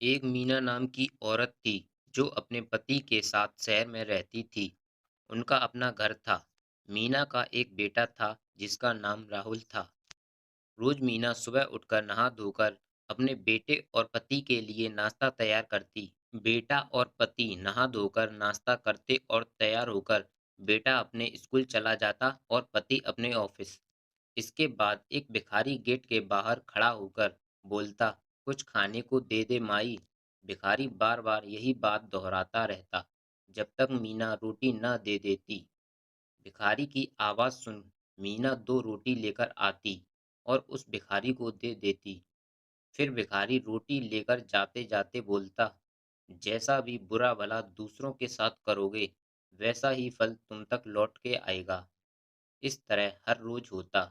एक मीना नाम की औरत थी जो अपने पति के साथ शहर में रहती थी। उनका अपना घर था। मीना का एक बेटा था जिसका नाम राहुल था। रोज मीना सुबह उठकर नहा धोकर अपने बेटे और पति के लिए नाश्ता तैयार करती। बेटा और पति नहा धोकर नाश्ता करते और तैयार होकर बेटा अपने स्कूल चला जाता और पति अपने ऑफिस। इसके बाद एक भिखारी गेट के बाहर खड़ा होकर बोलता, कुछ खाने को दे दे माई। भिखारी बार बार यही बात दोहराता रहता जब तक मीना रोटी न दे देती। भिखारी की आवाज सुन मीना दो रोटी लेकर आती और उस भिखारी को दे देती। फिर भिखारी रोटी लेकर जाते जाते बोलता, जैसा भी बुरा भला दूसरों के साथ करोगे वैसा ही फल तुम तक लौट के आएगा। इस तरह हर रोज होता।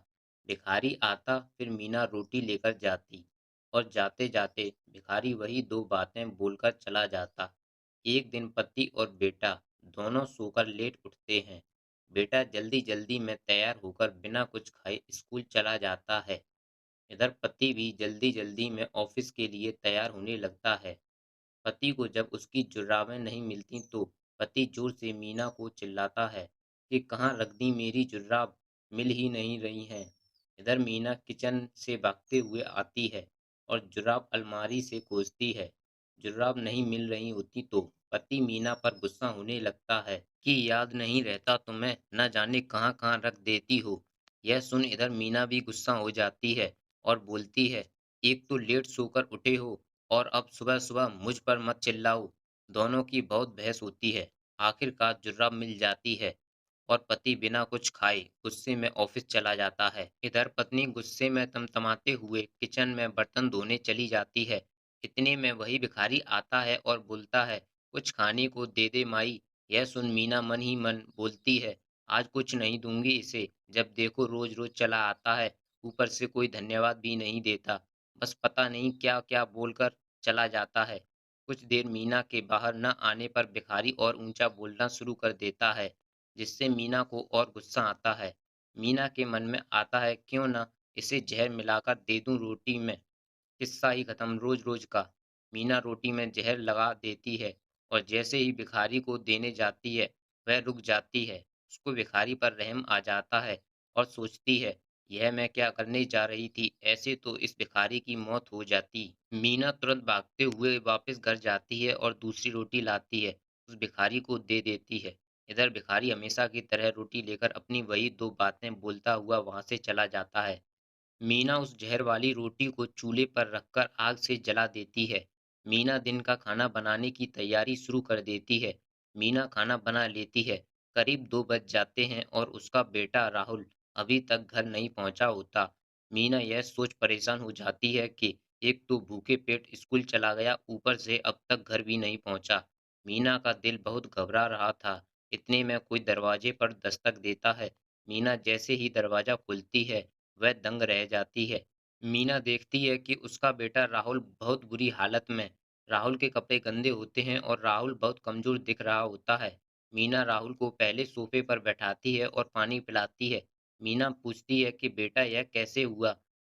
भिखारी आता, फिर मीना रोटी लेकर जाती और जाते जाते भिखारी वही दो बातें बोलकर चला जाता। एक दिन पति और बेटा दोनों सोकर लेट उठते हैं। बेटा जल्दी जल्दी में तैयार होकर बिना कुछ खाए स्कूल चला जाता है। इधर पति भी जल्दी जल्दी में ऑफिस के लिए तैयार होने लगता है। पति को जब उसकी जुर्राबें नहीं मिलती तो पति जोर से मीना को चिल्लाता है कि कहाँ रख दी मेरी जुर्राब, मिल ही नहीं रही हैं। इधर मीना किचन से भागते हुए आती है और जुर्राब अलमारी से खोजती है। जुर्राब नहीं मिल रही होती तो पति मीना पर गुस्सा होने लगता है कि याद नहीं रहता तुम्हें, न जाने कहाँ कहाँ रख देती हो। यह सुन इधर मीना भी गुस्सा हो जाती है और बोलती है, एक तो लेट सोकर उठे हो और अब सुबह-सुबह मुझ पर मत चिल्लाओ। दोनों की बहुत बहस होती है। आखिरकार जुर्राब मिल जाती है और पति बिना कुछ खाए गुस्से में ऑफिस चला जाता है। इधर पत्नी गुस्से में तमतमाते हुए किचन में बर्तन धोने चली जाती है। इतने में वही भिखारी आता है और बोलता है, कुछ खाने को दे दे माई। यह सुन मीना मन ही मन बोलती है, आज कुछ नहीं दूंगी इसे। जब देखो रोज रोज चला आता है, ऊपर से कोई धन्यवाद भी नहीं देता। बस पता नहीं क्या-क्या बोलकर चला जाता है। कुछ देर मीना के बाहर न आने पर भिखारी और ऊंचा बोलना शुरू कर देता है, जिससे मीना को और गुस्सा आता है। मीना के मन में आता है क्यों न इसे जहर मिलाकर दे दूं रोटी में। किस्सा ही खत्म रोज-रोज का। मीना रोटी में जहर लगा देती है और जैसे ही भिखारी को देने जाती है, वह रुक जाती है। उसको भिखारी पर रहम आ जाता है और सोचती है, यह मैं क्या करने जा रही थी, ऐसे तो इस भिखारी की मौत हो जाती। मीना तुरंत भागते हुए वापस घर जाती है और दूसरी रोटी लाती है, उस भिखारी को दे देती है। इधर भिखारी हमेशा की तरह रोटी लेकर अपनी वही दो बातें बोलता हुआ वहां से चला जाता है। मीना उस जहर वाली रोटी को चूल्हे पर रखकर आग से जला देती है। मीना दिन का खाना बनाने की तैयारी शुरू कर देती है। मीना खाना बना लेती है। करीब 2 बज जाते हैं और उसका बेटा राहुल अभी तक घर नहीं पहुंचा होता। मीना यह सोच परेशान हो जाती है कि एक तो भूखे पेट स्कूल चला गया, ऊपर से अब तक घर भी नहीं पहुंचा। मीना का दिल बहुत घबरा रहा था। इतने में कोई दरवाजे पर दस्तक देता है। मीना जैसे ही दरवाजा खुलती है, वह दंग रह जाती है। मीना देखती है कि उसका बेटा राहुल बहुत बुरी हालत में। राहुल के कपड़े गंदे होते हैं और राहुल बहुत कमजोर दिख रहा होता है। मीना राहुल को पहले सोफे पर बैठाती है और पानी पिलाती है। मीना पूछती है कि बेटा यह कैसे हुआ?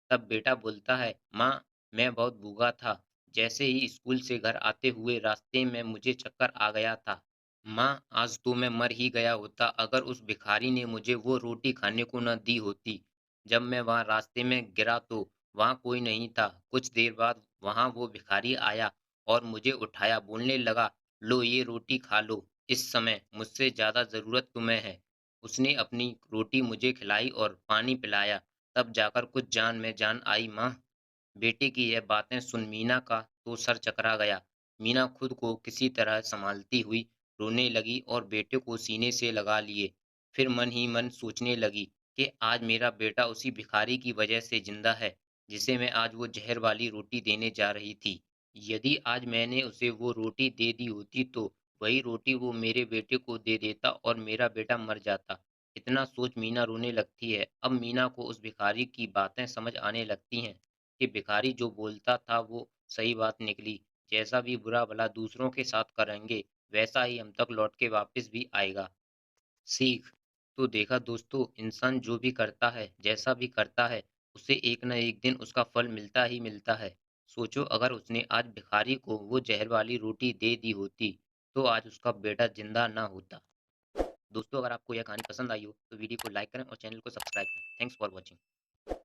तब बेटा बोलता है, माँ, मैं बहुत भूखा था। जैसे ही स्कूल से घर आते हुए रास्ते में मुझे चक्कर आ गया था। माँ, आज तो मैं मर ही गया होता अगर उस भिखारी ने मुझे वो रोटी खाने को न दी होती। जब मैं वहाँ रास्ते में गिरा तो वहाँ कोई नहीं था। कुछ देर बाद वहाँ वो भिखारी आया और मुझे उठाया, बोलने लगा, लो ये रोटी खा लो, इस समय मुझसे ज़्यादा ज़रूरत तुम्हें है। उसने अपनी रोटी मुझे खिलाई और पानी पिलाया, तब जाकर कुछ जान में जान आई माँ। बेटे की यह बातें सुन मीना का तो सर चकरा गया। मीना खुद को किसी तरह संभालती हुई रोने लगी और बेटे को सीने से लगा लिए। फिर मन ही मन सोचने लगी कि आज मेरा बेटा उसी भिखारी की वजह से जिंदा है, जिसे मैं आज वो जहर वाली रोटी देने जा रही थी। यदि आज मैंने उसे वो रोटी दे दी होती तो वही रोटी वो मेरे बेटे को दे देता और मेरा बेटा मर जाता। इतना सोच मीना रोने लगती है। अब मीना को उस भिखारी की बातें समझ आने लगती हैं कि भिखारी जो बोलता था वो सही बात निकली। जैसा भी बुरा भला दूसरों के साथ करेंगे, वैसा ही हम तक लौट के वापस भी आएगा। सीख। तो देखा दोस्तों, इंसान जो भी करता है, जैसा भी करता है, उसे एक न एक दिन उसका फल मिलता ही मिलता है। सोचो अगर उसने आज भिखारी को वो जहर वाली रोटी दे दी होती, तो आज उसका बेटा ज़िंदा ना होता। दोस्तों अगर आपको यह कहानी पसंद आई हो, तो वीडियो को लाइक करें और चैनल को सब्सक्राइब करें। Thanks for watching.